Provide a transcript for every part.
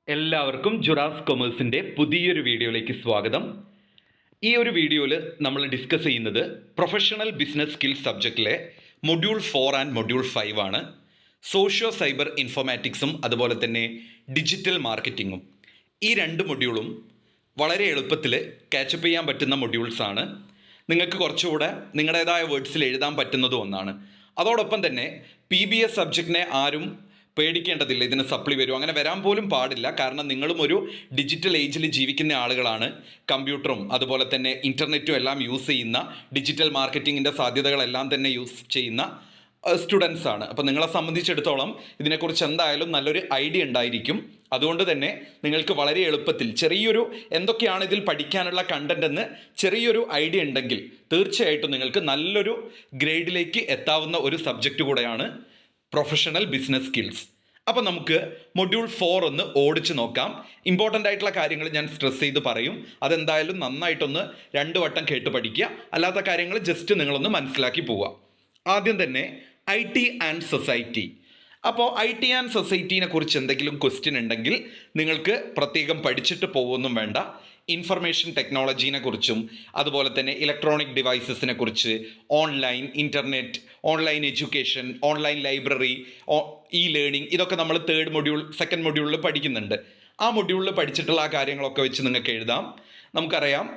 എല്ലാവർക്കും ജുറാസ് കൊമേഴ്സിൻ്റെ പുതിയൊരു വീഡിയോയിലേക്ക് സ്വാഗതം. ഈ ഒരു വീഡിയോയിൽ നമ്മൾ ഡിസ്കസ് ചെയ്യുന്നത് പ്രൊഫഷണൽ ബിസിനസ് സ്കിൽസ് സബ്ജക്റ്റിലെ മൊഡ്യൂൾ 4 ആൻഡ് മൊഡ്യൂൾ 5 ആണ്. സോഷ്യോ സൈബർ ഇൻഫോർമാറ്റിക്സും അതുപോലെ തന്നെ ഡിജിറ്റൽ മാർക്കറ്റിങ്ങും. ഈ രണ്ട് മൊഡ്യൂളും വളരെ എളുപ്പത്തിൽ ക്യാച്ചപ്പ് ചെയ്യാൻ പറ്റുന്ന മൊഡ്യൂൾസാണ്. നിങ്ങൾക്ക് കുറച്ചുകൂടെ നിങ്ങളുടേതായ വേർഡ്സിൽ എഴുതാൻ പറ്റുന്നതും ഒന്നാണ്. അതോടൊപ്പം തന്നെ PBS സബ്ജക്റ്റിനെ ആരും പേടിക്കേണ്ടതില്ല, ഇതിന് സപ്ലി വരും, അങ്ങനെ വരാൻ പോലും പാടില്ല. കാരണം നിങ്ങളും ഒരു ഡിജിറ്റൽ ഏജിൽ ജീവിക്കുന്ന ആളുകളാണ്. കമ്പ്യൂട്ടറും അതുപോലെ തന്നെ ഇൻ്റർനെറ്റും എല്ലാം യൂസ് ചെയ്യുന്ന, ഡിജിറ്റൽ മാർക്കറ്റിങ്ങിൻ്റെ സാധ്യതകളെല്ലാം തന്നെ യൂസ് ചെയ്യുന്ന സ്റ്റുഡൻസ് ആണ്. അപ്പോൾ നിങ്ങളെ സംബന്ധിച്ചിടത്തോളം ഇതിനെക്കുറിച്ച് എന്തായാലും നല്ലൊരു ഐഡിയ ഉണ്ടായിരിക്കും. അതുകൊണ്ട് തന്നെ നിങ്ങൾക്ക് വളരെ എളുപ്പത്തിൽ ചെറിയൊരു എന്തൊക്കെയാണ് ഇതിൽ പഠിക്കാനുള്ള കണ്ടന്റ് എന്ന് ചെറിയൊരു ഐഡിയ ഉണ്ടെങ്കിൽ തീർച്ചയായിട്ടും നിങ്ങൾക്ക് നല്ലൊരു ഗ്രേഡിലേക്ക് എത്താവുന്ന ഒരു സബ്ജക്റ്റ് കൂടെയാണ് പ്രൊഫഷണൽ ബിസിനസ് സ്കിൽസ്. അപ്പോൾ നമുക്ക് മൊഡ്യൂൾ 4 ഒന്ന് ഓടിച്ച് നോക്കാം. ഇമ്പോർട്ടൻ്റ് ആയിട്ടുള്ള കാര്യങ്ങൾ ഞാൻ സ്ട്രെസ് ചെയ്ത് പറയും. അതെന്തായാലും നന്നായിട്ടൊന്ന് 2 വട്ടം കേട്ട് പഠിക്കുക. അല്ലാത്ത കാര്യങ്ങൾ ജസ്റ്റ് നിങ്ങളൊന്ന് മനസ്സിലാക്കി പോവുക. ആദ്യം തന്നെ IT ആൻഡ് സൊസൈറ്റി. അപ്പോൾ IT ആൻഡ് സൊസൈറ്റീനെ കുറിച്ച് എന്തെങ്കിലും ക്വസ്റ്റ്യൻ ഉണ്ടെങ്കിൽ നിങ്ങൾക്ക് പ്രത്യേകം പഠിച്ചിട്ട് പോകുമൊന്നും വേണ്ട. ഇൻഫർമേഷൻ ടെക്നോളജീനെ കുറിച്ചും അതുപോലെ തന്നെ ഇലക്ട്രോണിക് ഡിവൈസസിനെ കുറിച്ച്, online, internet, online education, online library, learning, ഇതൊക്കെ നമ്മൾ സെക്കൻഡ് മൊഡ്യൂളിൽ പഠിക്കുന്നുണ്ട്. ആ മൊഡ്യൂളിൽ പഠിച്ചിട്ടുള്ള ആ കാര്യങ്ങളൊക്കെ വെച്ച് നിങ്ങൾക്ക് എഴുതാം. നമുക്കറിയാം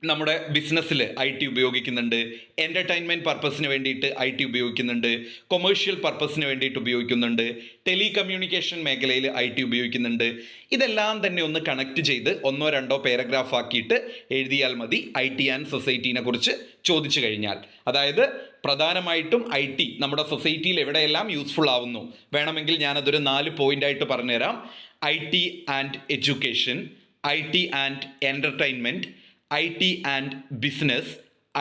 നമ്മുടെ ബിസിനസ്സിൽ IT ഉപയോഗിക്കുന്നുണ്ട്, എൻ്റർടൈൻമെൻറ്റ് പർപ്പസിന് വേണ്ടിയിട്ട് IT ഉപയോഗിക്കുന്നുണ്ട്, കൊമേഴ്ഷ്യൽ പർപ്പസിന് വേണ്ടിയിട്ട് ഉപയോഗിക്കുന്നുണ്ട്, ടെലികമ്മ്യൂണിക്കേഷൻ മേഖലയിൽ IT ഉപയോഗിക്കുന്നുണ്ട്. ഇതെല്ലാം തന്നെ ഒന്ന് കണക്ട് ചെയ്ത് 1-2 പാരഗ്രാഫ് ആക്കിയിട്ട് എഴുതിയാൽ മതി IT ആൻഡ് സൊസൈറ്റീനെ കുറിച്ച് ചോദിച്ചു കഴിഞ്ഞാൽ. അതായത് പ്രധാനമായിട്ടും IT നമ്മുടെ സൊസൈറ്റിയിൽ എവിടെയെല്ലാം യൂസ്ഫുൾ ആവുന്നു, വേണമെങ്കിൽ ഞാനതൊരു 4 പോയിൻ്റായിട്ട് പറഞ്ഞുതരാം. IT and education, IT and entertainment, IT and business,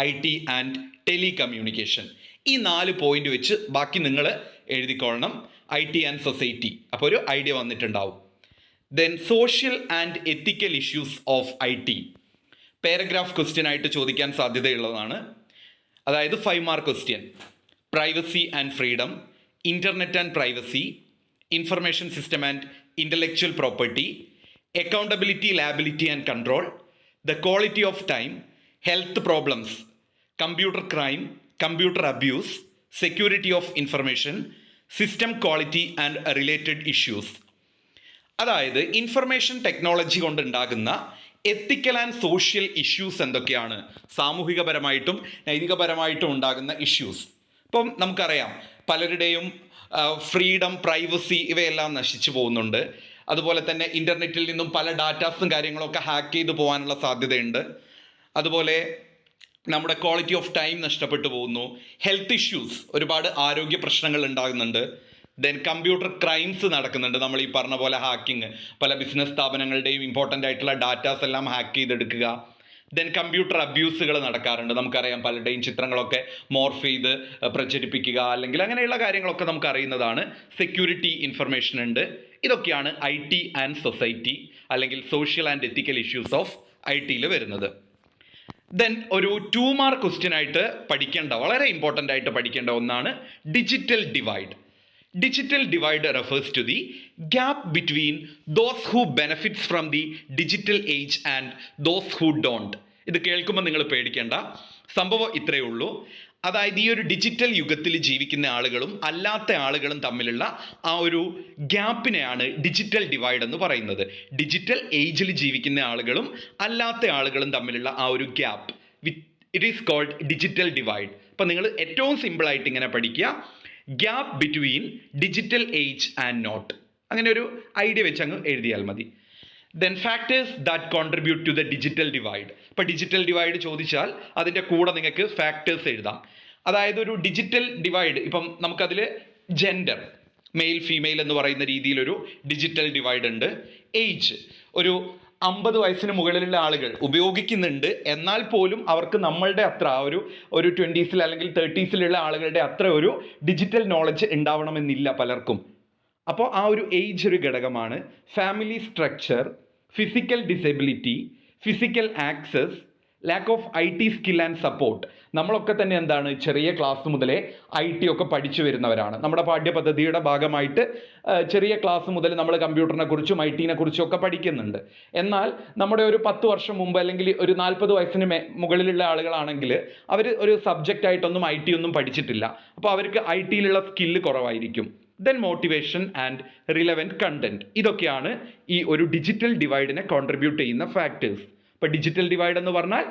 IT and telecommunication. ഈ 4 പോയിന്റ് വെച്ച് ബാക്കി നിങ്ങൾ എഴുതിക്കൊള്ളണം. IT ആൻഡ് സൊസൈറ്റി, അപ്പോൾ ഒരു ഐഡിയ വന്നിട്ടുണ്ടാവും. Then social and ethical issues of IT. Paragraph question ആയിട്ട് ചോദിക്കാൻ സാധ്യതയുള്ളതാണ്. അതായത് 5 mark question. Privacy and freedom, internet and privacy, information system and intellectual property, accountability, liability and control, the quality of time, health problems, computer crime, computer abuse, security of information, system quality and related issues. അതായത് information technology കൊണ്ടുണ്ടാകുന്ന ethical and social issues എന്തൊക്കെയാണ്, സാമൂഹികപരമായിട്ടും നൈതികപരമായിട്ടും ഉണ്ടാകുന്ന issues. ഇപ്പം നമുക്കറിയാം പലരുടെയും freedom, privacy ഇവയെല്ലാം നശിച്ചു പോകുന്നുണ്ട്. അതുപോലെ തന്നെ ഇൻ്റർനെറ്റിൽ നിന്നും പല ഡാറ്റാസും കാര്യങ്ങളൊക്കെ ഹാക്ക് ചെയ്ത് പോകാനുള്ള സാധ്യതയുണ്ട്. അതുപോലെ നമ്മുടെ ക്വാളിറ്റി ഓഫ് ടൈം നഷ്ടപ്പെട്ടു പോകുന്നു. ഹെൽത്ത് ഇഷ്യൂസ്, ഒരുപാട് ആരോഗ്യ പ്രശ്നങ്ങൾ ഉണ്ടാകുന്നുണ്ട്. ദെൻ കമ്പ്യൂട്ടർ ക്രൈംസ് നടക്കുന്നുണ്ട്. നമ്മൾ ഈ പറഞ്ഞ പോലെ ഹാക്കിങ്, പല ബിസിനസ് സ്ഥാപനങ്ങളുടെയും ഇമ്പോർട്ടൻ്റ് ആയിട്ടുള്ള ഡാറ്റാസ് എല്ലാം ഹാക്ക് ചെയ്തെടുക്കുക. ദെൻ കമ്പ്യൂട്ടർ അബ്യൂസുകൾ നടക്കാറുണ്ട്. നമുക്കറിയാം പലരുടെയും ചിത്രങ്ങളൊക്കെ മോർഫ് ചെയ്ത് പ്രചരിപ്പിക്കുക, അല്ലെങ്കിൽ അങ്ങനെയുള്ള കാര്യങ്ങളൊക്കെ നമുക്ക് അറിയുന്നതാണ്. സെക്യൂരിറ്റി ഇൻഫർമേഷൻ ഉണ്ട്. ഇതൊക്കെയാണ് IT ആൻഡ് സൊസൈറ്റി അല്ലെങ്കിൽ social and ethical issues of IT വരുന്നത്. ദെൻ ഒരു 2 മാർക്ക് ക്വസ്റ്റ്യൻ ആയിട്ട് പഠിക്കേണ്ട, വളരെ ഇമ്പോർട്ടൻ്റ് ആയിട്ട് പഠിക്കേണ്ട ഒന്നാണ് digital divide. Digital divide refers to the gap between those who benefits from the digital age and those who don't. ഇത് കേൾക്കുമ്പോൾ നിങ്ങൾ പേടിക്കേണ്ട, സംഭവം ഇത്രയേ ഉള്ളൂ. അതായത് ഈ ഒരു ഡിജിറ്റൽ യുഗത്തിൽ ജീവിക്കുന്ന ആളുകളും അല്ലാത്ത ആളുകളും തമ്മിലുള്ള ആ ഒരു ഗ്യാപ്പിനെയാണ് ഡിജിറ്റൽ ഡിവൈഡ് എന്ന് പറയുന്നത്. ഡിജിറ്റൽ ഏജിൽ ജീവിക്കുന്ന ആളുകളും അല്ലാത്ത ആളുകളും തമ്മിലുള്ള ആ ഒരു gap, it is called digital divide. അപ്പം നിങ്ങൾ ഏറ്റവും സിമ്പിളായിട്ട് ഇങ്ങനെ പഠിക്കുക, gap between digital age and not. അങ്ങനെ ഒരു ഐഡിയ വെച്ച് അങ്ങ് എഴുതിയാൽ മതി. Then factors that contribute to the digital divide. ഇപ്പോൾ ഡിജിറ്റൽ ഡിവൈഡ് ചോദിച്ചാൽ അതിൻ്റെ കൂടെ നിങ്ങൾക്ക് ഫാക്ടേഴ്സ് എഴുതാം. അതായത് ഒരു ഡിജിറ്റൽ ഡിവൈഡ്, ഇപ്പം നമുക്കതിൽ ജെൻഡർ, മെയിൽ ഫീമെയിൽ എന്ന് പറയുന്ന രീതിയിലൊരു ഡിജിറ്റൽ ഡിവൈഡ് ഉണ്ട്. ഏജ്, ഒരു 50 വയസ്സിന് മുകളിലുള്ള ആളുകൾ ഉപയോഗിക്കുന്നുണ്ട്, എന്നാൽ പോലും അവർക്ക് നമ്മളുടെ അത്ര ഒരു 20s അല്ലെങ്കിൽ 30s ആളുകളുടെ അത്ര ഒരു ഡിജിറ്റൽ നോളജ് ഉണ്ടാവണമെന്നില്ല പലർക്കും. അപ്പോൾ ആ ഒരു ഏജ് ഒരു ഘടകമാണ്. Family structure, physical disability, physical access, lakh of IT skill and support. നമ്മളൊക്കെ തന്നെ എന്താണ് ചെറിയ ക്ലാസ് മുതലേ IT ഒക്കെ പഠിച്ചു വരുന്നവരാണ്. നമ്മുടെ പാഠ്യപദ്ധതിയുടെ ഭാഗമായിട്ട് ചെറിയ ക്ലാസ് മുതൽ നമ്മൾ കമ്പ്യൂട്ടറിനെ കുറിച്ചും IT-നെ കുറിച്ചും ഒക്കെ പഠിക്കുന്നുണ്ട്. എന്നാൽ നമ്മുടെ ഒരു 10 വർഷം മുമ്പ് അല്ലെങ്കിൽ ഒരു 40 വയസ്സിന് മുകളിലുള്ള ആളുകളാണെങ്കിൽ അവർ ഒരു സബ്ജക്റ്റ് ആയിട്ടൊന്നും IT ഒന്നും പഠിച്ചിട്ടില്ല. അപ്പോൾ അവർക്ക് IT-യിലുള്ള സ്കില്ല് കുറവായിരിക്കും. Then motivation and relevant content. ഇതൊക്കെയാണ് ഈ ഒരു ഡിജിറ്റൽ ഡിവൈഡിനെ കോൺട്രിബ്യൂട്ട് ചെയ്യുന്ന ഫാക്ടേഴ്സ്. ഇപ്പോൾ ഡിജിറ്റൽ ഡിവൈഡ് എന്ന് പറഞ്ഞാൽ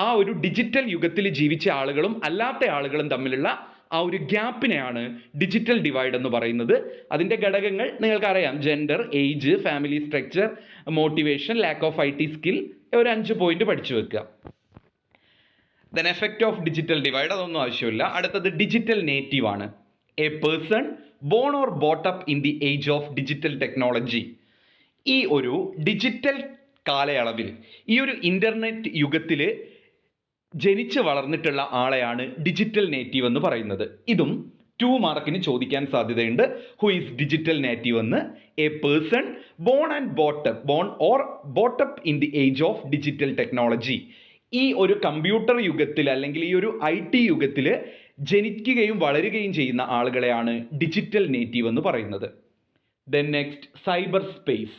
ആ ഒരു ഡിജിറ്റൽ യുഗത്തിൽ ജീവിച്ച ആളുകളും അല്ലാത്ത ആളുകളും തമ്മിലുള്ള ആ ഒരു ഗ്യാപ്പിനെയാണ് ഡിജിറ്റൽ ഡിവൈഡ് എന്ന് പറയുന്നത്. അതിൻ്റെ ഘടകങ്ങൾ നിങ്ങൾക്കറിയാം: gender, age, family structure, motivation, lack of IT skill. ഒരു 5 പോയിന്റ് പഠിച്ചു വെക്കുക. Then effect of digital divide, അതൊന്നും ആവശ്യമില്ല. അടുത്തത് ഡിജിറ്റൽ നേറ്റീവ് ആണ്. A person born or brought up in the age of digital technology. ഈ ഒരു ഡിജിറ്റൽ കാലയളവിൽ, ഈ ഒരു ഇൻ്റർനെറ്റ് യുഗത്തിൽ ജനിച്ച് വളർന്നിട്ടുള്ള ആളെയാണ് ഡിജിറ്റൽ നേറ്റീവ് എന്ന് പറയുന്നത്. ഇതും 2 മാർക്കിന് ചോദിക്കാൻ സാധ്യതയുണ്ട്. ഹു ഈസ് ഡിജിറ്റൽ നേറ്റീവ് എന്ന്. A person born or brought up in the age of digital technology. ഈ ഒരു കമ്പ്യൂട്ടർ യുഗത്തിൽ അല്ലെങ്കിൽ ഈ ഒരു IT യുഗത്തിൽ ജനിക്കുകയും വളരുകയും ചെയ്യുന്ന ആളുകളെയാണ് ഡിജിറ്റൽ നേറ്റീവ് എന്ന് പറയുന്നത്. Then next, cyber space.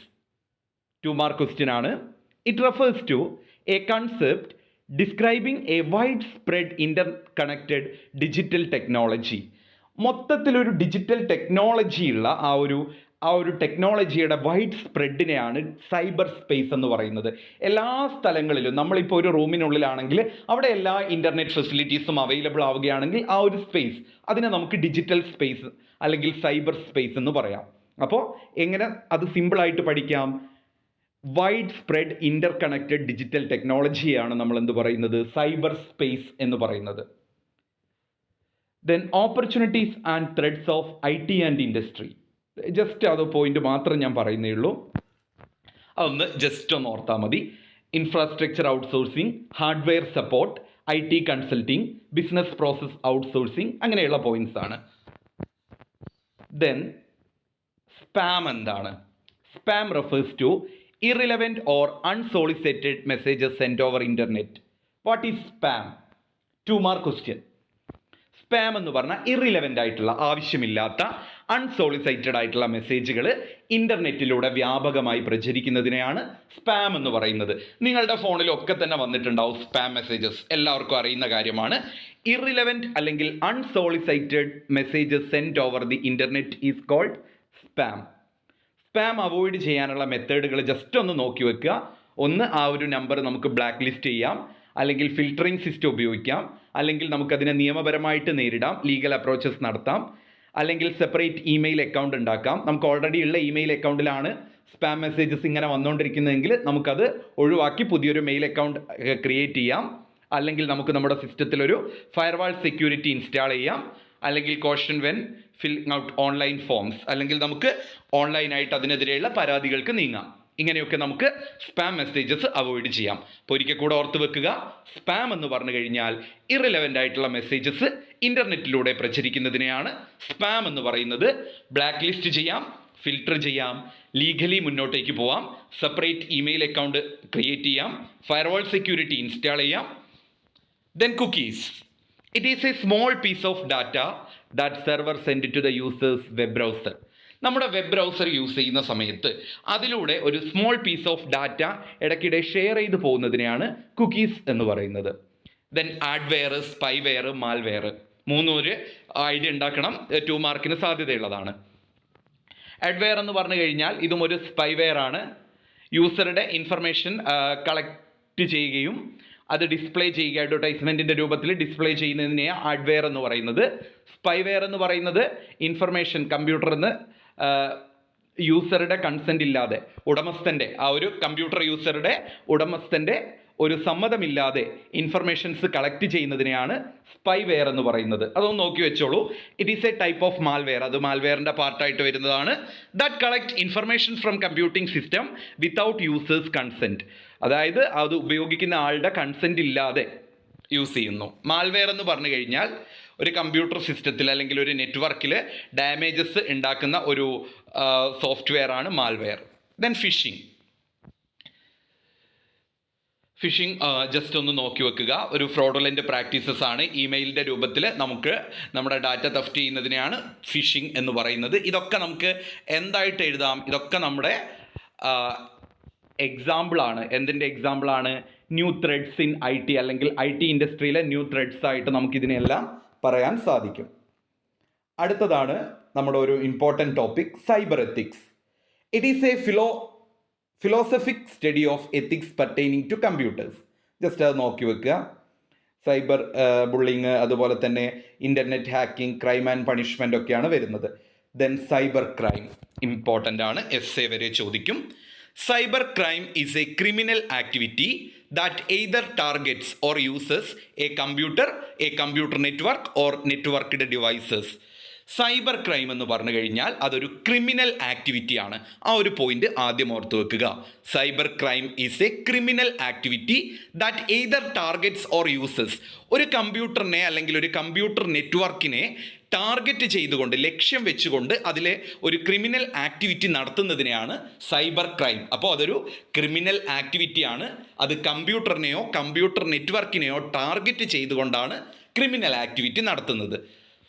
2 mark question ആണ്. It refers to a concept describing a wide spread interconnected digital technology. മൊത്തത്തിലൊരു ഡിജിറ്റൽ ടെക്നോളജിയുള്ള ആ ഒരു ടെക്നോളജിയുടെ വൈഡ് സ്പ്രെഡിനെയാണ് സൈബർ സ്പേസ് എന്ന് പറയുന്നത്. എല്ലാ സ്ഥലങ്ങളിലും, നമ്മളിപ്പോൾ ഒരു റൂമിനുള്ളിലാണെങ്കിൽ അവിടെ എല്ലാ ഇൻ്റർനെറ്റ് ഫെസിലിറ്റീസും അവൈലബിൾ ആവുകയാണെങ്കിൽ ആ ഒരു സ്പേസ്, അതിനെ നമുക്ക് ഡിജിറ്റൽ സ്പേസ് അല്ലെങ്കിൽ സൈബർ സ്പേസ് എന്ന് പറയാം. അപ്പോൾ എങ്ങനെ അത് സിമ്പിളായിട്ട് പഠിക്കാം? വൈഡ് സ്പ്രെഡ് ഇന്റർകണക്റ്റഡ് ഡിജിറ്റൽ ടെക്നോളജിയാണ് നമ്മൾ എന്ത് പറയുന്നത്? സൈബർ സ്പേസ് എന്ന് പറയുന്നത്. Then opportunities and threats of IT and industry. Just അത് പോയിന്റ് മാത്രം ഞാൻ പറയുന്നേ ഉള്ളൂ, അതൊന്ന് ജസ്റ്റ് ഒന്ന് ഓർത്താൽ മതി. Infrastructure outsourcing, hardware support, IT consulting, business process outsourcing, അങ്ങനെയുള്ള പോയിന്റ്സ് ആണ്. ദെൻ സ്പാം എന്താണ്? Spam refers to irrelevant or unsolicited messages sent over internet. What is spam? 2 mark question. Spam എന്ന് പറഞ്ഞാൽ ഇറിലവൻ്റ് ആയിട്ടുള്ള, ആവശ്യമില്ലാത്ത, അൺസോളിസൈറ്റഡ് ആയിട്ടുള്ള മെസ്സേജുകൾ ഇൻ്റർനെറ്റിലൂടെ വ്യാപകമായി പ്രചരിക്കുന്നതിനെയാണ് സ്പാം എന്ന് പറയുന്നത്. നിങ്ങളുടെ ഫോണിലൊക്കെ തന്നെ വന്നിട്ടുണ്ടാവും സ്പാം മെസ്സേജസ്, എല്ലാവർക്കും അറിയുന്ന കാര്യമാണ്. ഇറിലവൻ്റ് അല്ലെങ്കിൽ unsolicited messages sent over the internet is called spam. Spam avoid ചെയ്യാനുള്ള മെത്തേഡുകൾ ജസ്റ്റ് ഒന്ന് നോക്കി വെക്കുക. ഒന്ന്, ആ ഒരു നമ്പർ നമുക്ക് ബ്ലാക്ക് ലിസ്റ്റ് ചെയ്യാം, അല്ലെങ്കിൽ ഫിൽറ്ററിംഗ് സിസ്റ്റം ഉപയോഗിക്കാം, അല്ലെങ്കിൽ നമുക്കതിനെ നിയമപരമായിട്ട് നേരിടാം, ലീഗൽ അപ്രോച്ചസ് നടത്താം, അല്ലെങ്കിൽ സെപ്പറേറ്റ് ഇമെയിൽ അക്കൗണ്ട് ഉണ്ടാക്കാം. നമുക്ക് ഓൾറെഡി ഉള്ള ഇമെയിൽ അക്കൗണ്ടിലാണ് സ്പാം മെസ്സേജസ് ഇങ്ങനെ വന്നുകൊണ്ടിരിക്കുന്നതെങ്കിൽ നമുക്കത് ഒഴിവാക്കി പുതിയൊരു മെയിൽ അക്കൗണ്ട് ക്രിയേറ്റ് ചെയ്യാം. അല്ലെങ്കിൽ നമുക്ക് നമ്മുടെ സിസ്റ്റത്തിലൊരു ഫയർവാൾ സെക്യൂരിറ്റി ഇൻസ്റ്റാൾ ചെയ്യാം, അല്ലെങ്കിൽ caution when filling out online forms, അല്ലെങ്കിൽ നമുക്ക് ഓൺലൈനായിട്ട് അതിനെതിരെയുള്ള പരാതികൾക്ക് നീങ്ങാം. ഇങ്ങനെയൊക്കെ നമുക്ക് സ്പാം മെസ്സേജസ് അവോയ്ഡ് ചെയ്യാം. അപ്പോൾ ഒരിക്കൽ കൂടെ ഓർത്ത് വെക്കുക, സ്പാം എന്ന് പറഞ്ഞു കഴിഞ്ഞാൽ ഇറിലവൻ്റ് ആയിട്ടുള്ള മെസ്സേജസ് ഇൻ്റർനെറ്റിലൂടെ പ്രചരിക്കുന്നതിനെയാണ് സ്പാം എന്ന് പറയുന്നത്. ബ്ലാക്ക് ലിസ്റ്റ് ചെയ്യാം, ഫിൽട്ടർ ചെയ്യാം, ലീഗലി മുന്നോട്ടേക്ക് പോവാം, സെപ്പറേറ്റ് ഇമെയിൽ അക്കൗണ്ട് ക്രിയേറ്റ് ചെയ്യാം, ഫയർവാൾ സെക്യൂരിറ്റി ഇൻസ്റ്റാൾ ചെയ്യാം. Then cookies. It is a small piece of data that server send to the user's web browser. നമ്മുടെ വെബ് ബ്രൗസർ യൂസ് ചെയ്യുന്ന സമയത്ത് അതിലൂടെ ഒരു സ്മോൾ പീസ് ഓഫ് ഡാറ്റ ഇടയ്ക്കിടെ share ചെയ്ത് പോകുന്നതിനെയാണ് cookies എന്ന് പറയുന്നത്. Then adware, spyware, malware, 3 idea ഉണ്ടാക്കണം. 2 മാർക്കിന് സാധ്യതയുള്ളതാണ്. ആഡ്വെയർ എന്ന് പറഞ്ഞു കഴിഞ്ഞാൽ ഇതും ഒരു സ്പൈവെയർ ആണ്. യൂസറുടെ ഇൻഫർമേഷൻ കളക്ട് ചെയ്യുകയും അത് ഡിസ്പ്ലേ ചെയ്യുക, അഡ്വർടൈസ്മെൻറ്റിൻ്റെ രൂപത്തിൽ ഡിസ്പ്ലേ ചെയ്യുന്നതിനെയാണ് ഹാർഡ്വെയർ എന്ന് പറയുന്നത്. സ്പൈവെയർ എന്ന് പറയുന്നത് ഇൻഫർമേഷൻ കമ്പ്യൂട്ടറിൽ നിന്ന് യൂസറുടെ കൺസെൻ്റ് ഇല്ലാതെ, ഉടമസ്ഥൻ്റെ, ആ ഒരു കമ്പ്യൂട്ടർ യൂസറുടെ ഉടമസ്ഥൻ്റെ ഒരു സമ്മതമില്ലാതെ ഇൻഫർമേഷൻസ് കളക്ട് ചെയ്യുന്നതിനെയാണ് സ്പൈവെയർ എന്ന് പറയുന്നത്. അതൊന്ന് നോക്കി വെച്ചോളൂ. It is A type of malware. അത് മാൽവെയറിൻ്റെ പാർട്ടായിട്ട് വരുന്നതാണ്. That collect information from computing system without users consent. അതായത് അത് ഉപയോഗിക്കുന്ന ആളുടെ കൺസെൻറ്റ് ഇല്ലാതെ യൂസ് ചെയ്യുന്നു. മാൽവെയർ എന്ന് പറഞ്ഞു കഴിഞ്ഞാൽ ഒരു കമ്പ്യൂട്ടർ സിസ്റ്റത്തിൽ അല്ലെങ്കിൽ ഒരു നെറ്റ്വർക്കിൽ ഡാമേജസ് ഉണ്ടാക്കുന്ന ഒരു സോഫ്റ്റ്വെയർ ആണ് malware. Then phishing. Phishing just ഒന്ന് നോക്കി വെക്കുക. ഒരു ഫ്രോഡുലൻ്റ് പ്രാക്ടീസസ് ആണ്. ഇമെയിലിൻ്റെ രൂപത്തിൽ നമുക്ക് നമ്മുടെ ഡാറ്റ തെഫ്റ്റ് ചെയ്യുന്നതിനെയാണ് ഫിഷിംഗ് എന്ന് പറയുന്നത്. ഇതൊക്കെ നമുക്ക് എന്തായിട്ട് എഴുതാം? ഇതൊക്കെ നമ്മുടെ എക്സാമ്പിളാണ്. എന്തിൻ്റെ എക്സാമ്പിളാണ്? ന്യൂ ത്രെഡ്സ് ഇൻ IT, അല്ലെങ്കിൽ IT ഇൻഡസ്ട്രിയിലെ ന്യൂ ത്രെഡ്സ് ആയിട്ട് നമുക്കിതിനെല്ലാം പറയാൻ സാധിക്കും. അടുത്തതാണ് നമ്മുടെ ഒരു important topic, cyber ethics. It is a philosophic study of ethics pertaining to computers. Just അത് നോക്കി വെക്കുക. സൈബർ ബുള്ളിങ്, അതുപോലെ തന്നെ internet hacking, crime and punishment ഒക്കെയാണ് വരുന്നത്. ദെൻ സൈബർ ക്രൈം ഇമ്പോർട്ടൻ്റ് ആണ്, essay വരെ ചോദിക്കും. Cyber crime is a criminal activity that either targets or uses a computer network or networked devices. Cyber crime എന്ന് പറഞ്ഞു കഴിഞ്ഞാൽ അതൊരു ക്രിമിനൽ ആക്ടിവിറ്റിയാണ്. ആ ഒരു പോയിന്റ് ആദ്യം ഓർത്ത് വെക്കുക. Cyber crime is a criminal activity that either targets or uses. ഒരു കമ്പ്യൂട്ടറിനെ അല്ലെങ്കിൽ ഒരു കമ്പ്യൂട്ടർ നെറ്റ്വർക്കിനെ ടാർഗറ്റ് ചെയ്തുകൊണ്ട്, ലക്ഷ്യം വെച്ചുകൊണ്ട് അതിലെ ഒരു ക്രിമിനൽ ആക്ടിവിറ്റി നടത്തുന്നതിനെയാണ് സൈബർ ക്രൈം. അപ്പോൾ അതൊരു ക്രിമിനൽ ആക്ടിവിറ്റിയാണ്. അത് കമ്പ്യൂട്ടറിനെയോ കമ്പ്യൂട്ടർ നെറ്റ്വർക്കിനെയോ ടാർഗറ്റ് ചെയ്തുകൊണ്ടാണ് ക്രിമിനൽ ആക്ടിവിറ്റി നടത്തുന്നത്.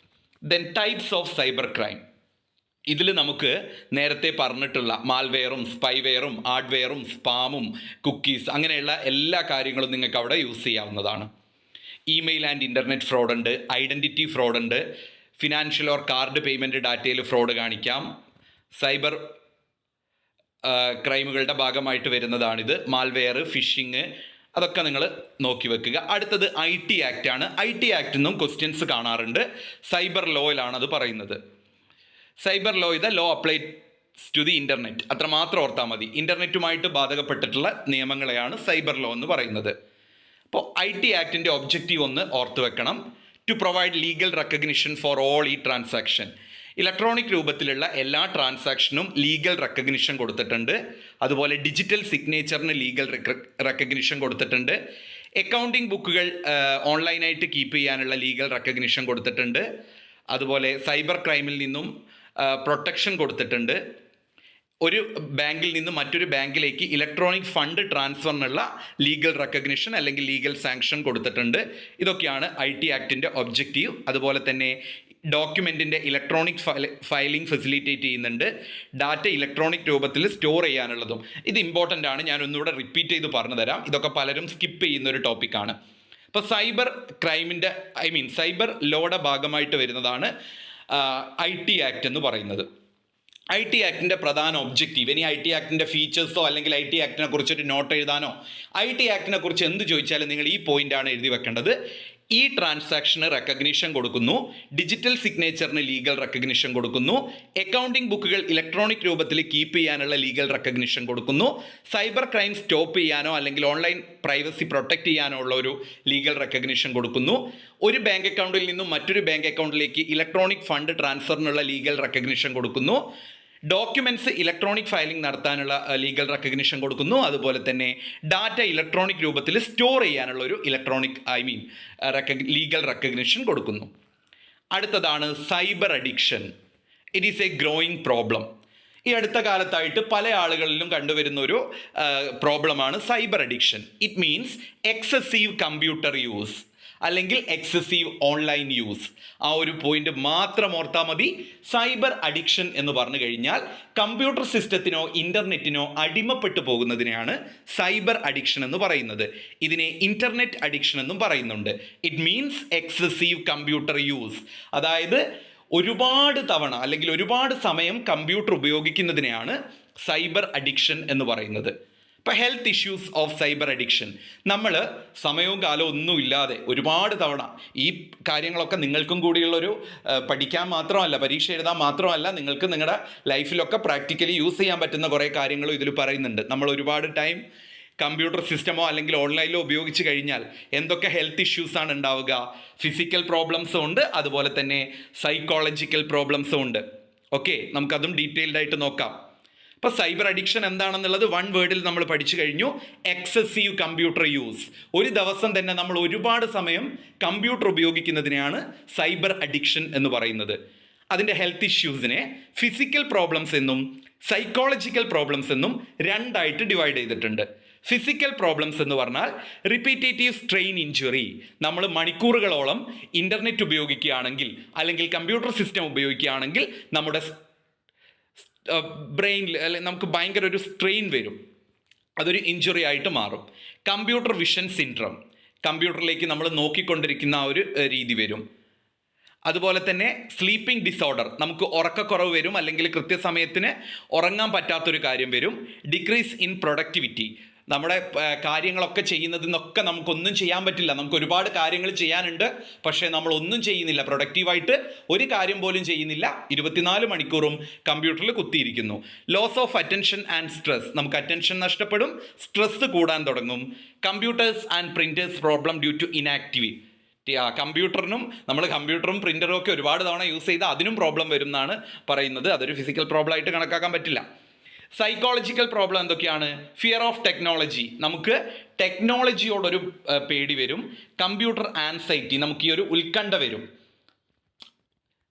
Then types of cyber crime. ഇതിൽ നമുക്ക് നേരത്തെ പറഞ്ഞിട്ടുള്ള മാൽവെയറും സ്പൈവെയറും ഹാർഡ്വെയറും സ്പാമും കുക്കീസ്, അങ്ങനെയുള്ള എല്ലാ കാര്യങ്ങളും നിങ്ങൾക്ക് അവിടെ യൂസ് ചെയ്യാവുന്നതാണ്. ഇമെയിൽ ആൻഡ് ഇൻ്റർനെറ്റ് ഫ്രോഡ് ഉണ്ട്, ഐഡൻറ്റിറ്റി ഫ്രോഡ് ഉണ്ട്, ഫിനാൻഷ്യൽ ഓർ കാർഡ് പേയ്മെൻറ്റ് ഡാറ്റയിൽ ഫ്രോഡ് കാണിക്കാം. സൈബർ ക്രൈമുകളുടെ ഭാഗമായിട്ട് വരുന്നതാണിത്. മാൽവെയർ, ഫിഷിങ്, അതൊക്കെ നിങ്ങൾ നോക്കി വെക്കുക. അടുത്തത് IT ആക്ട് ആണ്. IT ആക്ട് നിന്നും ക്വസ്റ്റ്യൻസ് കാണാറുണ്ട്. സൈബർ ലോയിലാണ് അത് പറയുന്നത്. സൈബർ ലോ ഇത് law applies to the internet, അത്രമാത്രം ഓർത്താൽ മതി. ഇൻ്റർനെറ്റുമായിട്ട് ബാധകപ്പെട്ടിട്ടുള്ള നിയമങ്ങളെയാണ് സൈബർ ലോ എന്ന് പറയുന്നത്. അപ്പോൾ IT ആക്ടിൻ്റെ ഒബ്ജക്റ്റീവ് ഒന്ന് ഓർത്ത് വെക്കണം. To provide legal recognition for all ഈ ട്രാൻസാക്ഷൻ. ഇലക്ട്രോണിക് രൂപത്തിലുള്ള എല്ലാ ട്രാൻസാക്ഷനും ലീഗൽ റെക്കഗ്നിഷൻ കൊടുത്തിട്ടുണ്ട്. അതുപോലെ ഡിജിറ്റൽ സിഗ്നേച്ചറിന് ലീഗൽ റെക്കഗ്നിഷൻ കൊടുത്തിട്ടുണ്ട്. അക്കൗണ്ടിങ് ബുക്കുകൾ ഓൺലൈനായിട്ട് കീപ്പ് ചെയ്യാനുള്ള ലീഗൽ റെക്കഗ്നിഷൻ കൊടുത്തിട്ടുണ്ട്. അതുപോലെ സൈബർ ക്രൈമിൽ നിന്നും പ്രൊട്ടക്ഷൻ കൊടുത്തിട്ടുണ്ട്. ഒരു ബാങ്കിൽ നിന്ന് മറ്റൊരു ബാങ്കിലേക്ക് ഇലക്ട്രോണിക് ഫണ്ട് ട്രാൻസ്ഫറിനുള്ള ലീഗൽ റെക്കഗ്നിഷൻ അല്ലെങ്കിൽ ലീഗൽ സാങ്ഷൻ കൊടുത്തിട്ടുണ്ട്. ഇതൊക്കെയാണ് IT ആക്ടിൻ്റെ ഒബ്ജക്റ്റീവ്. അതുപോലെ തന്നെ ഡോക്യുമെൻറ്റിൻ്റെ ഇലക്ട്രോണിക് ഫയലിംഗ് ഫെസിലിറ്റേറ്റ് ചെയ്യുന്നുണ്ട്. ഡാറ്റ ഇലക്ട്രോണിക് രൂപത്തിൽ സ്റ്റോർ ചെയ്യാനുള്ളതും. ഇത് ഇമ്പോർട്ടൻ്റ് ആണ്, ഞാൻ ഒന്നുകൂടെ റിപ്പീറ്റ് ചെയ്ത് പറഞ്ഞു തരാം. ഇതൊക്കെ പലരും സ്കിപ്പ് ചെയ്യുന്ന ഒരു ടോപ്പിക്കാണ്. ഇപ്പോൾ സൈബർ ക്രൈമിൻ്റെ സൈബർ ലോയുടെ ഭാഗമായിട്ട് വരുന്നതാണ് IT ആക്ട് എന്ന് പറയുന്നത്. IT ആക്ടിൻ്റെ പ്രധാന ഒബ്ജക്റ്റീവ്, ഇനി IT ആക്ടിൻ്റെ ഫീച്ചേഴ്സോ അല്ലെങ്കിൽ IT ആക്ടിനെ കുറിച്ചൊരു നോട്ട് എഴുതാനോ IT ആക്ടിനെ കുറിച്ച് എന്ത് ചോദിച്ചാലും നിങ്ങൾ ഈ പോയിൻ്റാണ് എഴുതി വെക്കേണ്ടത്. ഈ ട്രാൻസാക്ഷന് റെക്കഗ്നിഷൻ കൊടുക്കുന്നു, ഡിജിറ്റൽ സിഗ്നേച്ചറിന് ലീഗൽ റെക്കഗ്നിഷൻ കൊടുക്കുന്നു, അക്കൗണ്ടിംഗ് ബുക്കുകൾ ഇലക്ട്രോണിക് രൂപത്തിൽ കീപ്പ് ചെയ്യാനുള്ള ലീഗൽ റെക്കഗ്നിഷൻ കൊടുക്കുന്നു, സൈബർ ക്രൈം സ്റ്റോപ്പ് ചെയ്യാനോ അല്ലെങ്കിൽ ഓൺലൈൻ പ്രൈവസി പ്രൊട്ടക്റ്റ് ചെയ്യാനോ ഉള്ള ഒരു ലീഗൽ റെക്കഗ്നിഷൻ കൊടുക്കുന്നു, ഒരു ബാങ്ക് അക്കൗണ്ടിൽ നിന്നും മറ്റൊരു ബാങ്ക് അക്കൗണ്ടിലേക്ക് ഇലക്ട്രോണിക് ഫണ്ട് ട്രാൻസ്ഫറിനുള്ള ലീഗൽ റെക്കഗ്നിഷൻ കൊടുക്കുന്നു, ഡോക്യുമെൻറ്റ്സ് ഇലക്ട്രോണിക് ഫയലിംഗ് നടത്താനുള്ള ലീഗൽ റെക്കഗ്നിഷൻ കൊടുക്കുന്നു, അതുപോലെ തന്നെ ഡാറ്റ ഇലക്ട്രോണിക് രൂപത്തിൽ സ്റ്റോർ ചെയ്യാനുള്ള ഒരു ലീഗൽ റെക്കഗ്നിഷൻ കൊടുക്കുന്നു. അടുത്തതാണ് cyber addiction. It is a growing problem. ഈ അടുത്ത കാലത്തായിട്ട് പല ആളുകളിലും കണ്ടുവരുന്ന ഒരു പ്രോബ്ലമാണ് cyber addiction. It means excessive computer use അല്ലെങ്കിൽ എക്സസീവ് ഓൺലൈൻ യൂസ്. ആ ഒരു പോയിന്റ് മാത്രം ഓർത്താൽ മതി. സൈബർ അഡിക്ഷൻ എന്ന് പറഞ്ഞു കഴിഞ്ഞാൽ കമ്പ്യൂട്ടർ സിസ്റ്റത്തിനോ ഇൻ്റർനെറ്റിനോ അടിമപ്പെട്ടു പോകുന്നതിനെയാണ് സൈബർ അഡിക്ഷൻ എന്ന് പറയുന്നത്. ഇതിനെ ഇൻ്റർനെറ്റ് അഡിക്ഷൻ എന്നും പറയുന്നുണ്ട്. It means excessive computer use, അതായത് ഒരുപാട് തവണ അല്ലെങ്കിൽ ഒരുപാട് സമയം കമ്പ്യൂട്ടർ ഉപയോഗിക്കുന്നതിനെയാണ് സൈബർ അഡിക്ഷൻ എന്ന് പറയുന്നത്. ഇപ്പോൾ health issues of cyber addiction, നമ്മൾ സമയവും കാലവും ഒന്നുമില്ലാതെ ഒരുപാട് തവണ ഈ കാര്യങ്ങളൊക്കെ നിങ്ങൾക്കും കൂടിയുള്ളൊരു പഠിക്കാൻ മാത്രമല്ല, പരീക്ഷ എഴുതാൻ മാത്രമല്ല, നിങ്ങൾക്ക് നിങ്ങളുടെ ലൈഫിലൊക്കെ പ്രാക്ടിക്കലി യൂസ് ചെയ്യാൻ പറ്റുന്ന കുറേ കാര്യങ്ങളും ഇതിൽ പറയുന്നുണ്ട്. നമ്മൾ ഒരുപാട് ടൈം കമ്പ്യൂട്ടർ സിസ്റ്റമോ അല്ലെങ്കിൽ ഓൺലൈനിലോ ഉപയോഗിച്ച് കഴിഞ്ഞാൽ എന്തൊക്കെ ഹെൽത്ത് ഇഷ്യൂസാണ് ഉണ്ടാവുക. ഫിസിക്കൽ പ്രോബ്ലംസും ഉണ്ട്, അതുപോലെ തന്നെ സൈക്കോളജിക്കൽ പ്രോബ്ലംസും ഉണ്ട്. ഓക്കെ, നമുക്കതും ഡീറ്റെയിൽഡ് ആയിട്ട് നോക്കാം. ഇപ്പോൾ സൈബർ അഡിക്ഷൻ എന്താണെന്നുള്ളത് വൺ വേർഡിൽ നമ്മൾ പഠിച്ചു കഴിഞ്ഞു. Excessive computer use. ഒരു ദിവസം തന്നെ നമ്മൾ ഒരുപാട് സമയം കമ്പ്യൂട്ടർ ഉപയോഗിക്കുന്നതിനെയാണ് സൈബർ അഡിക്ഷൻ എന്ന് പറയുന്നത്. അതിൻ്റെ ഹെൽത്ത് ഇഷ്യൂസിനെ ഫിസിക്കൽ പ്രോബ്ലംസ് എന്നും സൈക്കോളജിക്കൽ പ്രോബ്ലംസ് എന്നും രണ്ടായിട്ട് ഡിവൈഡ് ചെയ്തിട്ടുണ്ട്. ഫിസിക്കൽ പ്രോബ്ലംസ് എന്ന് പറഞ്ഞാൽ റിപ്പീറ്റേറ്റീവ് സ്ട്രെയിൻ ഇഞ്ചുറി, നമ്മൾ മണിക്കൂറുകളോളം ഇൻ്റർനെറ്റ് ഉപയോഗിക്കുകയാണെങ്കിൽ അല്ലെങ്കിൽ കമ്പ്യൂട്ടർ സിസ്റ്റം ഉപയോഗിക്കുകയാണെങ്കിൽ നമ്മുടെ ബ്രെയിനിൽ അല്ലെങ്കിൽ നമുക്ക് ഭയങ്കര ഒരു സ്ട്രെയിൻ വരും, അതൊരു ഇഞ്ചുറി ആയിട്ട് മാറും. കമ്പ്യൂട്ടർ വിഷൻ സിൻഡ്രം, കമ്പ്യൂട്ടറിലേക്ക് നമ്മൾ നോക്കിക്കൊണ്ടിരിക്കുന്ന ആ ഒരു രീതി വരും. അതുപോലെ തന്നെ സ്ലീപ്പിംഗ് ഡിസോർഡർ, നമുക്ക് ഉറക്കക്കുറവ് വരും അല്ലെങ്കിൽ കൃത്യസമയത്തിന് ഉറങ്ങാൻ പറ്റാത്തൊരു കാര്യം വരും. ഡിക്രീസ് ഇൻ പ്രൊഡക്ടിവിറ്റി, നമ്മുടെ കാര്യങ്ങളൊക്കെ ചെയ്യുന്നതിൽ നിന്നൊക്കെ നമുക്കൊന്നും ചെയ്യാൻ പറ്റില്ല, നമുക്ക് ഒരുപാട് കാര്യങ്ങൾ ചെയ്യാനുണ്ട്, പക്ഷേ നമ്മളൊന്നും ചെയ്യുന്നില്ല, പ്രൊഡക്റ്റീവായിട്ട് ഒരു കാര്യം പോലും ചെയ്യുന്നില്ല, 24 മണിക്കൂറും കമ്പ്യൂട്ടറിൽ കുത്തിയിരിക്കുന്നു. Loss of attention and stress, നമുക്ക് അറ്റൻഷൻ നഷ്ടപ്പെടും, സ്ട്രെസ് കൂടാൻ തുടങ്ങും. Computers and printers problem due to inactivity, കമ്പ്യൂട്ടറും പ്രിൻ്ററും ഒക്കെ ഒരുപാട് തവണ യൂസ് ചെയ്താൽ അതിനും പ്രോബ്ലം വരും എന്നാണ് പറയുന്നത്. അതൊരു ഫിസിക്കൽ പ്രോബ്ലം ആയിട്ട് കണക്കാക്കാൻ പറ്റില്ല. സൈക്കോളജിക്കൽ പ്രോബ്ലം എന്തൊക്കെയാണ്? ഫിയർ ഓഫ് ടെക്നോളജി, നമുക്ക് ടെക്നോളജിയോടൊരു പേടി വരും. കമ്പ്യൂട്ടർ ആൻസൈറ്റി, നമുക്ക് ഈ ഒരു ഉത്കണ്ഠ വരും.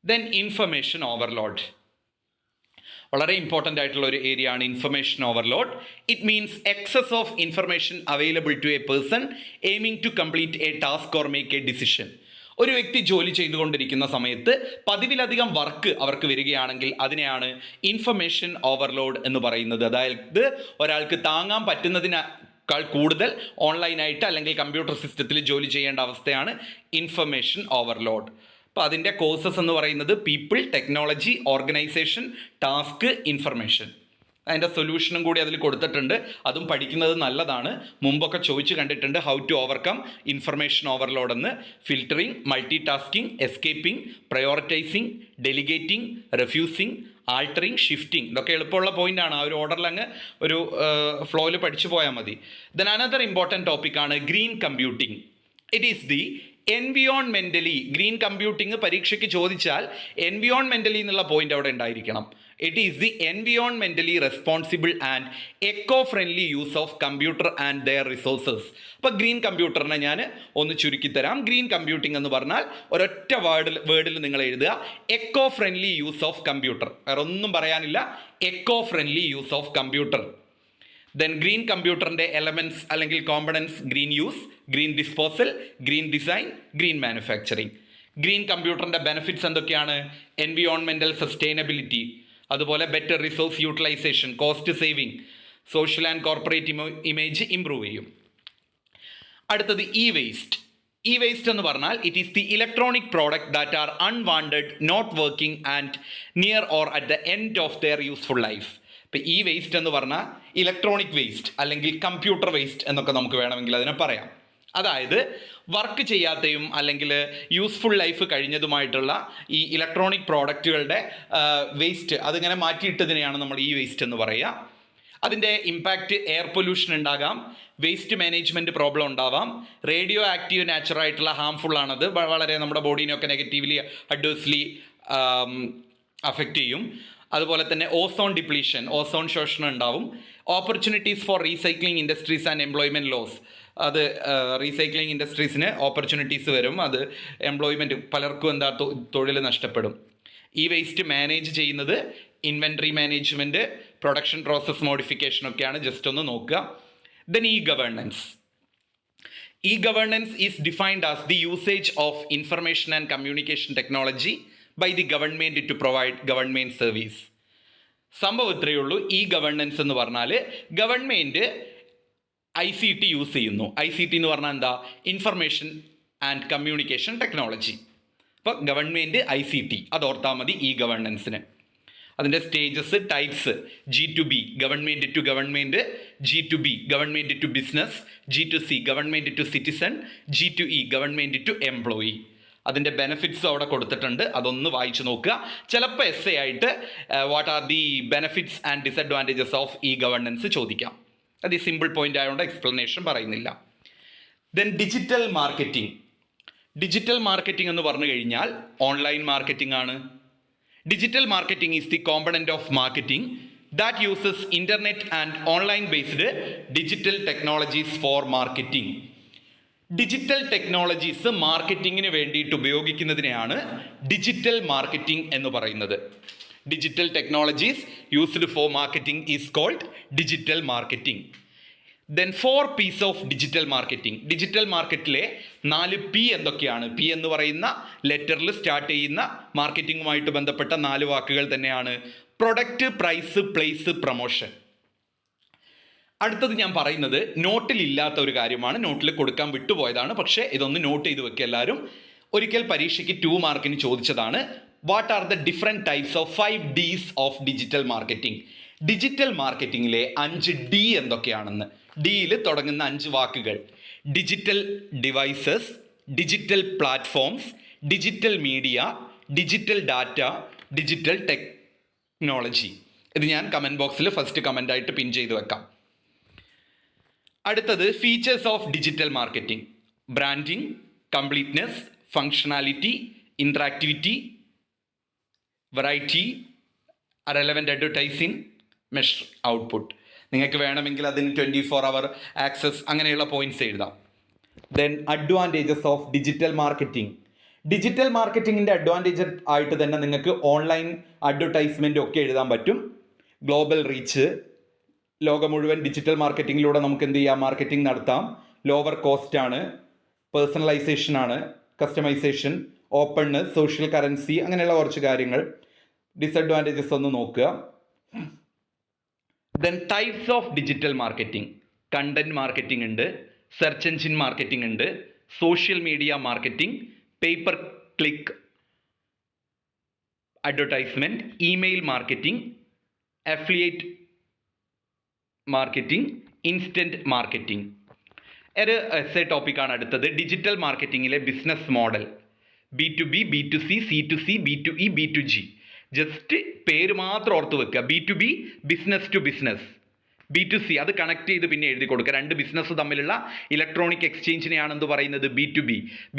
ദെൻ ഇൻഫർമേഷൻ ഓവർലോഡ്, വളരെ ഇമ്പോർട്ടൻ്റ് ആയിട്ടുള്ള ഒരു ഏരിയ ആണ് information overload. It means excess of information available to a person aiming to complete a task or make a decision. ഒരു വ്യക്തി ജോലി ചെയ്തുകൊണ്ടിരിക്കുന്ന സമയത്ത് പതിവിലധികം വർക്ക് അവർക്ക് വരികയാണെങ്കിൽ അതിനെയാണ് ഇൻഫർമേഷൻ ഓവർലോഡ് എന്ന് പറയുന്നത്. അതായത് ഒരാൾക്ക് താങ്ങാൻ പറ്റുന്നതിനേക്കാൾ കൂടുതൽ ഓൺലൈനായിട്ട് അല്ലെങ്കിൽ കമ്പ്യൂട്ടർ സിസ്റ്റത്തിൽ ജോലി ചെയ്യേണ്ട അവസ്ഥയാണ് ഇൻഫർമേഷൻ ഓവർലോഡ്. അപ്പോൾ അതിൻ്റെ കോഴ്സസ് എന്ന് പറയുന്നത് people, technology, organisation, task, information. അതിൻ്റെ സൊല്യൂഷനും കൂടി അതിൽ കൊടുത്തിട്ടുണ്ട്, അതും പഠിക്കുന്നത് നല്ലതാണ്. മുമ്പൊക്കെ ചോദിച്ചു കണ്ടിട്ടുണ്ട് how to overcome information overload എന്ന്. Filtering, multi tasking, escaping, prioritising, delegating, refusing, altering, shifting, ഇതൊക്കെ എളുപ്പമുള്ള പോയിൻ്റാണ്. ആ ഒരു ഓർഡറിൽ അങ്ങ് ഒരു ഫ്ലോയിൽ പഠിച്ചു പോയാൽ മതി. ദെൻ അനദർ ഇമ്പോർട്ടൻറ്റ് ടോപ്പിക്കാണ് green computing. It is the എൻവിയോൺമെൻ്റലി, ഗ്രീൻ കമ്പ്യൂട്ടിംഗ് പരീക്ഷയ്ക്ക് ചോദിച്ചാൽ എൻവിയോൺമെൻ്റലി എന്നുള്ള പോയിന്റ് അവിടെ ഉണ്ടായിരിക്കണം. ഇറ്റ് ഈസ് ദി എൻവിയോൺമെൻ്റലി responsible and eco friendly use of computer and their resources. അപ്പോൾ ഗ്രീൻ കമ്പ്യൂട്ടറിനെ ഞാൻ ഒന്ന് ചുരുക്കിത്തരാം. ഗ്രീൻ കമ്പ്യൂട്ടിംഗ് എന്ന് പറഞ്ഞാൽ ഒരൊറ്റ വേർഡിൽ നിങ്ങൾ എഴുതുക, eco friendly use of computer. വേറെ ഒന്നും പറയാനില്ല, eco friendly use of computer. Then green കമ്പ്യൂട്ടറിൻ്റെ എലമെൻറ്റ്സ് അല്ലെങ്കിൽ components: green use, green disposal, green design, green manufacturing. Green കമ്പ്യൂട്ടറിൻ്റെ ബെനിഫിറ്റ്സ് എന്തൊക്കെയാണ്? എൻവിയോൺമെൻറ്റൽ സസ്റ്റൈനബിലിറ്റി, അതുപോലെ better resource utilisation, cost saving, social and corporate image improve ചെയ്യും. അടുത്തത് e waste. E waste എന്ന് പറഞ്ഞാൽ it is the electronic product that are unwanted, not working and near or at the end of their useful life. ഇപ്പോൾ ഈ waste എന്ന് പറഞ്ഞാൽ electronic waste അല്ലെങ്കിൽ computer waste എന്നൊക്കെ നമുക്ക് വേണമെങ്കിൽ അതിനെ പറയാം. അതായത് വർക്ക് ചെയ്യാത്തയും അല്ലെങ്കിൽ യൂസ്ഫുൾ ലൈഫ് കഴിഞ്ഞതുമായിട്ടുള്ള ഈ ഇലക്ട്രോണിക് പ്രോഡക്റ്റുകളുടെ വേസ്റ്റ് അതിങ്ങനെ മാറ്റിയിട്ടതിനെയാണ് നമ്മൾ ഈ വേസ്റ്റ് എന്ന് പറയുക. അതിൻ്റെ ഇമ്പാക്റ്റ് എയർ പൊല്യൂഷൻ ഉണ്ടാകാം, വേസ്റ്റ് മാനേജ്മെൻറ്റ് പ്രോബ്ലം ഉണ്ടാവാം, റേഡിയോ ആക്റ്റീവ് നാച്ചുറായിട്ടുള്ള ഹാംഫുൾ ആണത്, വളരെ നമ്മുടെ ബോഡീനെയൊക്കെ നെഗറ്റീവ്ലി അഡ്വേഴ്സ്ലി അഫക്റ്റ് ചെയ്യും. അതുപോലെ തന്നെ ഓസോൺ ഡിപ്ലീഷൻ, ഓസോൺ ശോഷണം ഉണ്ടാവും. Opportunities for recycling industries and employment loss, അത് റീസൈക്ലിംഗ് ഇൻഡസ്ട്രീസിന് ഓപ്പർച്യൂണിറ്റീസ് വരും, അത് എംപ്ലോയ്മെൻറ്റ് പലർക്കും എന്താ തൊഴിൽ നഷ്ടപ്പെടും. ഈ വേസ്റ്റ് മാനേജ് ചെയ്യുന്നത് inventory management, production process modification ഒക്കെയാണ്. ജസ്റ്റ് ഒന്ന് നോക്കുക. Then e governance. E governance is defined as the usage of information and communication technology by the government to provide government service. സംഭവം ഇത്രയേ ഉള്ളൂ. ഇ ഗവേണൻസ് എന്ന് പറഞ്ഞാൽ government ICT use ചെയ്യുന്നു. ICT എന്ന് പറഞ്ഞാൽ എന്താ? Information and communication technology. അപ്പോൾ ഗവൺമെൻറ് ICT അത് ഓർത്താൽ മതി ഇ ഗവേണൻസിന്. അതിൻ്റെ stages, types: G2B government to government, G2B government to business, G2C government to citizen, G2E government to employee. അതിൻ്റെ ബെനിഫിറ്റ്സ് അവിടെ കൊടുത്തിട്ടുണ്ട്, അതൊന്ന് വായിച്ചു നോക്കുക. ചിലപ്പോൾ essay ആയിട്ട് what are the benefits and disadvantages of e governance ചോദിക്കാം. അത് ഈ സിമ്പിൾ പോയിൻ്റ് ആയതുകൊണ്ട് എക്സ്പ്ലനേഷൻ പറയുന്നില്ല. Then digital marketing. Digital marketing എന്ന് പറഞ്ഞു കഴിഞ്ഞാൽ ഓൺലൈൻ മാർക്കറ്റിംഗ് ആണ്. Digital marketing is the component of marketing that uses internet and online based digital technologies for marketing. Digital technologies മാർക്കറ്റിങ്ങിന് വേണ്ടിയിട്ട് ഉപയോഗിക്കുന്നതിനെയാണ് ഡിജിറ്റൽ മാർക്കറ്റിംഗ് എന്ന് പറയുന്നത്. Digital technologies used for marketing is called digital marketing. Then 4 P's of digital marketing. Digital മാർക്കറ്റിലെ 4 P എന്തൊക്കെയാണ്? P എന്ന് പറയുന്ന ലെറ്ററിൽ start ചെയ്യുന്ന മാർക്കറ്റിങ്ങുമായിട്ട് ബന്ധപ്പെട്ട 4 വാക്കുകൾ തന്നെയാണ് പ്രൊഡക്റ്റ്, പ്രൈസ്, പ്ലേസ്, പ്രൊമോഷൻ. അടുത്തത് ഞാൻ പറയുന്നത് നോട്ടിൽ ഇല്ലാത്ത ഒരു കാര്യമാണ്, നോട്ടിൽ കൊടുക്കാൻ വിട്ടുപോയതാണ്, പക്ഷേ ഇതൊന്ന് നോട്ട് ചെയ്ത് വെക്കുക എല്ലാവരും. ഒരിക്കൽ പരീക്ഷയ്ക്ക് 2 മാർക്കിന് ചോദിച്ചതാണ്. What are the different types of 5 Ds of digital marketing? Digital മാർക്കറ്റിങ്ങിലെ 5 D എന്തൊക്കെയാണെന്ന്. ഡിയിൽ തുടങ്ങുന്ന 5 വാക്കുകൾ: digital devices, digital platforms, digital media, digital data, digital technology. ഇത് ഞാൻ കമൻറ്റ് ബോക്സിൽ ഫസ്റ്റ് കമൻ്റായിട്ട് പിൻ ചെയ്ത് വെക്കാം. അടുത്തത് features of digital marketing: branding, completeness, functionality, interactivity, variety, relevant advertising, measure output. നിങ്ങൾക്ക് വേണമെങ്കിൽ അതിന് 24 hour ആക്സസ് അങ്ങനെയുള്ള പോയിന്റ്സ് എഴുതാം. Then advantages of digital marketing. Digital മാർക്കറ്റിങ്ങിൻ്റെ അഡ്വാൻറ്റേജ് ആയിട്ട് തന്നെ നിങ്ങൾക്ക് ഓൺലൈൻ അഡ്വർടൈസ്മെൻ്റ് ഒക്കെ എഴുതാൻ പറ്റും. ഗ്ലോബൽ റീച്ച്, ലോകം മുഴുവൻ ഡിജിറ്റൽ മാർക്കറ്റിങ്ങിലൂടെ നമുക്ക് എന്ത് ചെയ്യാം, മാർക്കറ്റിംഗ് നടത്താം. ലോവർ കോസ്റ്റ് ആണ്, പേഴ്സണലൈസേഷൻ ആണ്, കസ്റ്റമൈസേഷൻ, ഓപ്പൺനെസ്, സോഷ്യൽ കറൻസി, അങ്ങനെയുള്ള കുറച്ച് കാര്യങ്ങൾ. ഡിസഡ്വാൻറ്റേജസ് ഒന്ന് നോക്കുക. Then types of digital marketing: content marketing ഉണ്ട്, സെർച്ച് എഞ്ചിൻ മാർക്കറ്റിംഗ് ഉണ്ട്, social media marketing, pay per click advertisement, email marketing, affiliate marketing, instant marketing. ഒരു എസ്സേ ടോപ്പിക്കാണ് അടുത്തത്. ഡിജിറ്റൽ മാർക്കറ്റിങ്ങിലെ business model: B2B, B2C, C2C, B2E, B2G. Just പേര് മാത്രം ഓർത്ത് വെക്കുക. B2B business to business, B2C അത് കണക്ട് ചെയ്ത് പിന്നെ എഴുതി കൊടുക്കുക. 2 ബിസിനസ് തമ്മിലുള്ള ഇലക്ട്രോണിക് എക്സ്ചേഞ്ചിനെയാണ് എന്ത് പറയുന്നത്? B2B.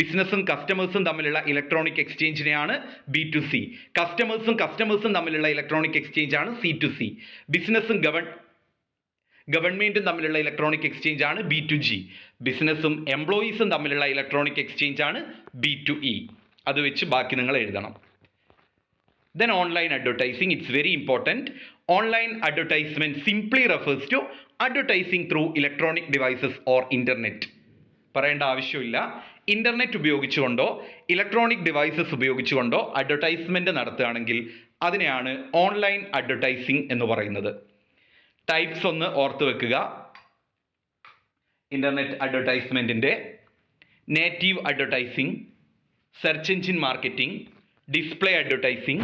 ബിസിനസ്സും കസ്റ്റമേഴ്സും തമ്മിലുള്ള ഇലക്ട്രോണിക് എക്സ്ചേഞ്ചിനെയാണ് B2C. കസ്റ്റമേഴ്സും തമ്മിലുള്ള ഇലക്ട്രോണിക് എക്സ്ചേഞ്ച് ആണ് C2C. ബിസിനസ്സും ഗവൺമെൻറ്റും തമ്മിലുള്ള ഇലക്ട്രോണിക് എക്സ്ചേഞ്ച് ആണ് B2G. ബിസിനസ്സും എംപ്ലോയീസും തമ്മിലുള്ള ഇലക്ട്രോണിക് എക്സ്ചേഞ്ച് ആണ് B2E. അത് വെച്ച് ബാക്കി നിങ്ങൾ എഴുതണം. Then online advertising, it's very important. Online advertisement simply refers to advertising through electronic devices or internet. പറയേണ്ട ആവശ്യമില്ല. ഇൻ്റർനെറ്റ് ഉപയോഗിച്ചുകൊണ്ടോ ഇലക്ട്രോണിക് ഡിവൈസസ് ഉപയോഗിച്ചുകൊണ്ടോ അഡ്വർടൈസ്മെൻറ്റ് നടത്തുകയാണെങ്കിൽ അതിനെയാണ് ഓൺലൈൻ അഡ്വർടൈസിങ് എന്ന് പറയുന്നത്. ടൈപ്സ് ഒന്ന് ഓർത്ത് വെക്കുക. ഇൻ്റർനെറ്റ് അഡ്വർടൈസ്മെൻറ്റിൻ്റെ native advertising, search engine marketing, display advertising,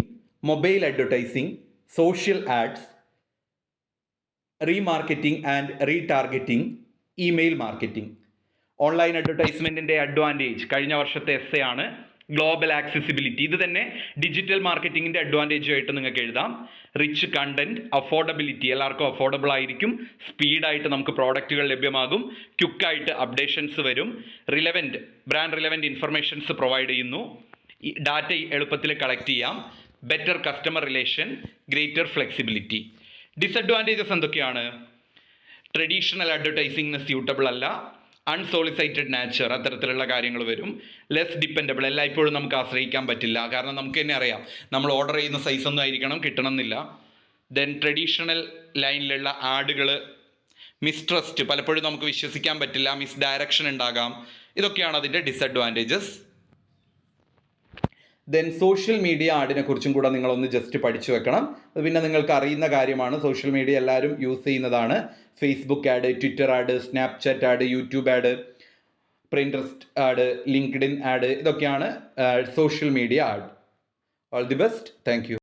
mobile advertising, social ads, remarketing and retargeting, email marketing. Online അഡ്വർടൈസ്മെൻറ്റിൻ്റെ അഡ്വാൻറ്റേജ് കഴിഞ്ഞ വർഷത്തെ എസ്സേ ആണ്. ഗ്ലോബൽ ആക്സസിബിലിറ്റി, ഇത് തന്നെ ഡിജിറ്റൽ മാർക്കറ്റിങ്ങിൻ്റെ അഡ്വാൻറ്റേജായിട്ട് നിങ്ങൾക്ക് എഴുതാം. റിച്ച് കണ്ടന്റ്, അഫോർഡബിലിറ്റി, എല്ലാവർക്കും അഫോർഡബിൾ ആയിരിക്കും, സ്പീഡായിട്ട് നമുക്ക് പ്രോഡക്റ്റുകൾ ലഭ്യമാകും, ക്വിക്കായിട്ട് അപ്ഡേഷൻസ് വരും, ബ്രാൻഡ് റിലവൻറ്റ് ഇൻഫർമേഷൻസ് പ്രൊവൈഡ് ചെയ്യുന്നു, ഡാറ്റ എളുപ്പത്തിൽ കളക്ട് ചെയ്യാം, better customer relation, greater flexibility. Disadvantages എന്തൊക്കെയാണ്? ട്രഡീഷണൽ അഡ്വർടൈസിങ്ങിന് സ്യൂട്ടബിൾ അല്ല, അൺസോളിസൈറ്റഡ് നാച്ചർ, അത്തരത്തിലുള്ള കാര്യങ്ങൾ വരും. ലെസ് ഡിപ്പെൻഡബിൾ, എല്ലായ്പ്പോഴും നമുക്ക് ആശ്രയിക്കാൻ പറ്റില്ല, കാരണം നമുക്ക് തന്നെ അറിയാം നമ്മൾ ഓർഡർ ചെയ്യുന്ന സൈസൊന്നും ആയിരിക്കണം കിട്ടണമെന്നില്ല. ദെൻ ട്രഡീഷണൽ ലൈനിലുള്ള ആഡുകൾ മിസ്ട്രസ്റ്റ്, പലപ്പോഴും നമുക്ക് വിശ്വസിക്കാൻ പറ്റില്ല, മിസ് ഡയറക്ഷൻ ഉണ്ടാകാം. ഇതൊക്കെയാണ് അതിൻ്റെ ഡിസഡ്വാൻറ്റേജസ്. ദെൻ സോഷ്യൽ മീഡിയ ആഡിനെ കുറിച്ചും കൂടെ നിങ്ങളൊന്ന് ജസ്റ്റ് പഠിച്ചു വെക്കണം. അത് പിന്നെ നിങ്ങൾക്ക് അറിയുന്ന കാര്യമാണ്. സോഷ്യൽ മീഡിയ എല്ലാവരും യൂസ് ചെയ്യുന്നതാണ്. Facebook ad, Twitter ad, Snapchat ad, YouTube ad, Pinterest ad, LinkedIn ad, ഇതൊക്കെയാണ് social media ad. All the best. Thank U.